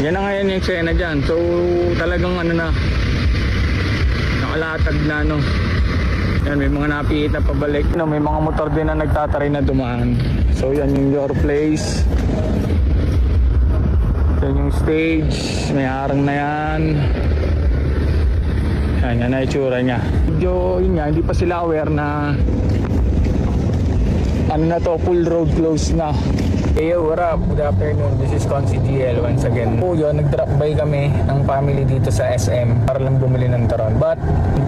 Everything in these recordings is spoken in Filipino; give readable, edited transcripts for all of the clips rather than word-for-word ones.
Yan na ngayon yung eksena dyan. So talagang ano na, nakalatag na no. Yan, may mga napihit na pabalik. May mga motor din na nagtataray na dumaan. So yan yung your place. Yan yung stage. May harang na yan. Yan na itsura niya. Medyo yun nga, hindi pa sila aware na ano na to, full road close na. Hey yo, what up? Good afternoon. This is Consi GL once again. So yun, nag-drop by kami ng family dito sa SM para lang bumili ng turon. But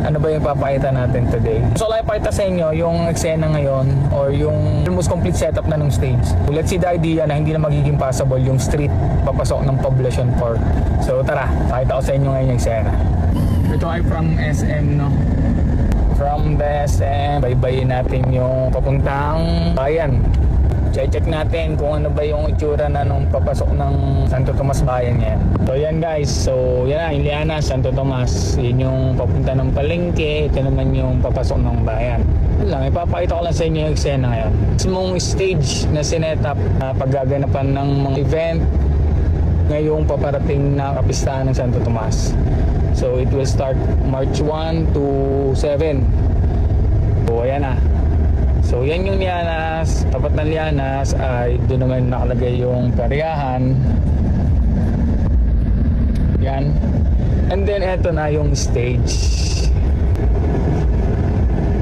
ano ba yung papakita natin today? So lang ipakita sa inyo yung eksena ngayon or yung almost complete setup na ng stage. So, let's see the idea na hindi na magiging possible yung street papasok ng Poblacion Park. So tara, pakita ko sa inyo ngayon yung eksena. Ito ay from SM, no? From the SM, baybayin natin yung papuntang bayan. Check natin kung ano ba yung itsura na nung papasok ng Santo Tomas Bayan yan. So yan guys, so yan na, Iliana, Santo Tomas. Yun yung papunta ng palengke, ito naman yung papasok ng bayan. Yun lang, ipapakita ko lang sa inyo yung eksena ngayon. Mismong stage na sinetap na paggaganapan ng mga event ngayong paparating na kapistahan ng Santo Tomas. So it will start March 1 to 7. So ayan na. So yan yung Lianas. Tapat ng Lianas ay doon naman nakalagay yung karyahan. Yan. And then eto na yung stage.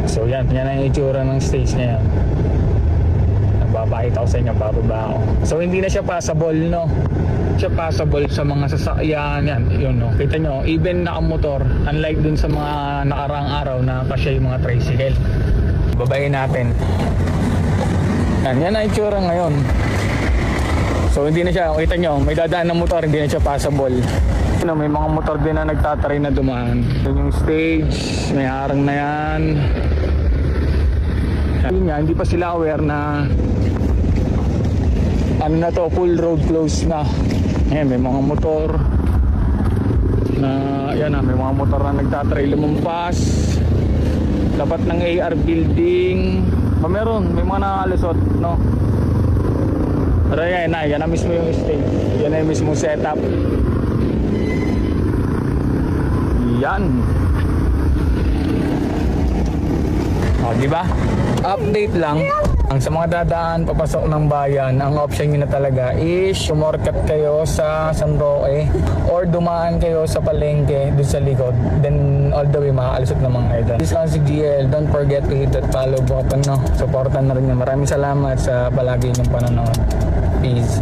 So yan na yung itsura ng stage na yan. Nababakita ko sa inyo, bababa ako. So hindi na siya passable, no? Siya passable sa mga sasakyan. Yan, yun, no? Kita nyo, even nakamotor, unlike dun sa mga nakaraang araw na kasya yung mga tricycle. Babayin natin. Yan ang itsura ngayon. So hindi na siya, kita nyo, may dadaan ng motor, hindi na siya passable. May mga motor din na nagtataray na dumaan. Yan yung stage, may harang na yan. Yun nga, hindi pa sila aware na ano na to, full road close na. Ayan, may mga motor na, yan na, may mga motor na nagtataray lumampas. Dapat ng AR building. Meron, may mga nakakalisot, no? Pero yan na mismo yung stage. Yan na yung mismo setup. Yan. O, diba? Update lang. Ang sa mga dadaan papasok ng bayan, ang option nyo na talaga is sumorkat kayo sa San Roque or dumaan kayo sa palengke dun sa likod, then all the way makakalisot ng mga idol. This is si GL. Don't forget to hit that follow button, no? Supportan na rin nyo. Maraming salamat sa palagi nyong panonood. Peace.